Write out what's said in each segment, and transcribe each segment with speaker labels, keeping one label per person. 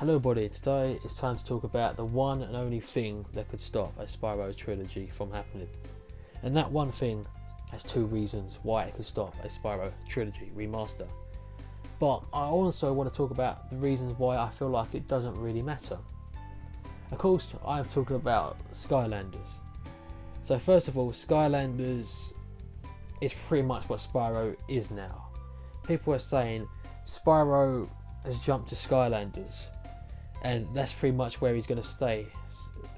Speaker 1: Hello buddy, today it's time to talk about the one and only thing that could stop a Spyro trilogy from happening. And that one thing has two reasons why it could stop a Spyro trilogy remaster. But I also want to talk about the reasons why I feel like it doesn't really matter. Of course, I'm talking about Skylanders. So first of all, Skylanders is pretty much what Spyro is now. People are saying Spyro has jumped to Skylanders, and that's pretty much where he's going to stay.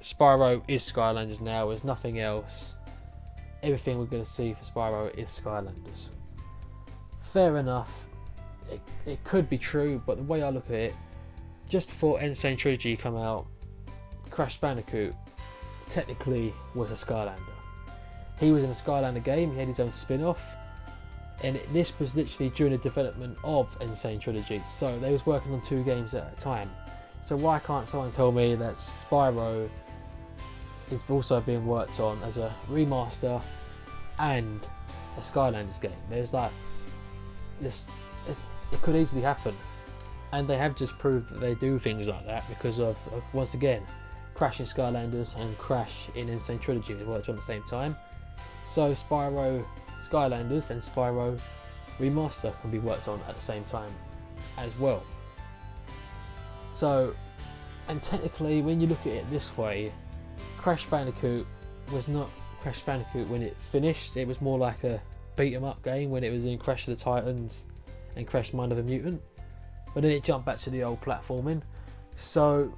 Speaker 1: Spyro is Skylanders now, there's nothing else. Everything we're going to see for Spyro is Skylanders. Fair enough, it could be true, but the way I look at it, just before Insane Trilogy come out, Crash Bandicoot technically was a Skylander. He was in a Skylander game, he had his own spin-off, and this was literally during the development of Insane Trilogy, so they was working on two games at a time. So why can't someone tell me that Spyro is also being worked on as a remaster and a Skylanders game? There's like this, it could easily happen, and they have just proved that they do things like that because of once again, Crash in Skylanders and Crash in Insane Trilogy they worked on at the same time. So Spyro Skylanders and Spyro Remaster can be worked on at the same time as well. So, and technically when you look at it this way, Crash Bandicoot was not Crash Bandicoot when it finished. It was more like a beat 'em up game when it was in Crash of the Titans and Crash Mind of a Mutant, but then it jumped back to the old platforming. So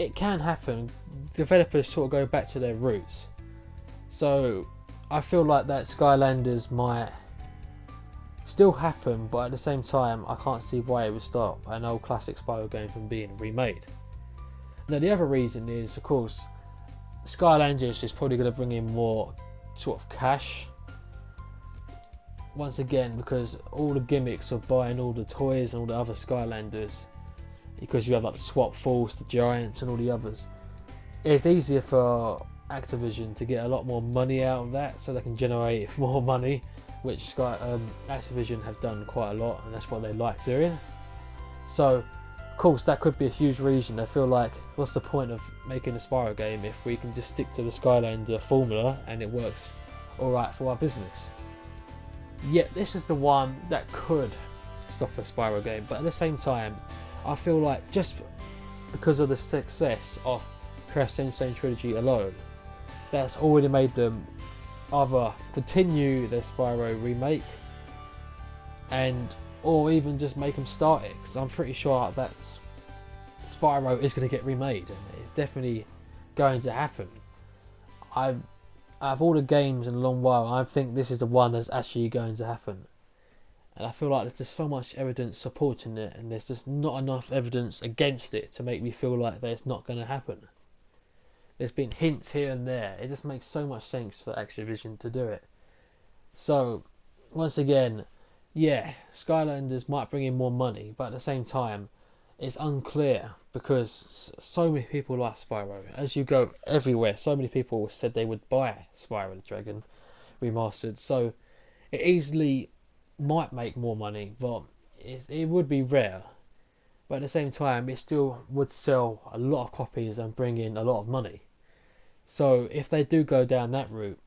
Speaker 1: it can happen. Developers sort of go back to their roots. So I feel like that Skylanders might still happen, but at the same time I can't see why it would stop an old classic Spyro game from being remade. Now the other reason is, of course, Skylanders is probably going to bring in more sort of cash. Once again, because all the gimmicks of buying all the toys and all the other Skylanders, because you have like the Swap Force, the Giants and all the others, it's easier for Activision to get a lot more money out of that, so they can generate more money, which Activision have done quite a lot, and that's what they like doing. So of course that could be a huge reason. I feel like, what's the point of making a Spyro game if we can just stick to the Skylander formula and it works alright for our business? Yet this is the one that could stop a Spyro game, but at the same time I feel like just because of the success of Crash Insane Trilogy alone, that's already made them either continue their Spyro remake or even just make them start it, because I'm pretty sure that Spyro is going to get remade and it's definitely going to happen. Out of all the games in a long while, I think this is the one that's actually going to happen, and I feel like there's just so much evidence supporting it, and there's just not enough evidence against it to make me feel like that it's not going to happen. There's been hints here and there. It just makes so much sense for Activision to do it. So once again, yeah, Skylanders might bring in more money, but at the same time it's unclear because so many people like Spyro. As you go everywhere, so many people said they would buy Spyro the Dragon Remastered, so it easily might make more money, but it would be rare. But at the same time, it still would sell a lot of copies and bring in a lot of money. So if they do go down that route,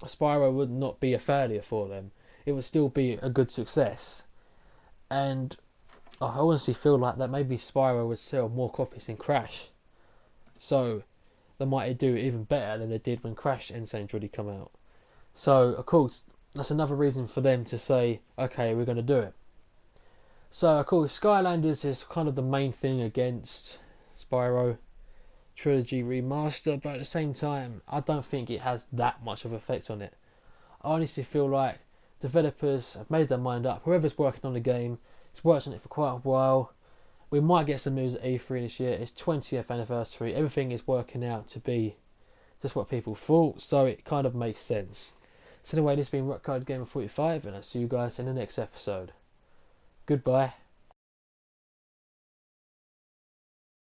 Speaker 1: Spyro would not be a failure for them. It would still be a good success. And I honestly feel like that maybe Spyro would sell more copies than Crash. So they might do even better than they did when Crash Insane Trilogy come out. So of course, that's another reason for them to say, okay, we're going to do it. So of course Skylanders is kind of the main thing against Spyro Trilogy Remaster, but at the same time I don't think it has that much of an effect on it. I honestly feel like developers have made their mind up. Whoever's working on the game has worked on it for quite a while. We might get some news at E3 this year. It's 20th anniversary. Everything is working out to be just what people thought, so it kind of makes sense. So anyway, this has been Rock Card Gamer 45, and I'll see you guys in the next episode. Goodbye.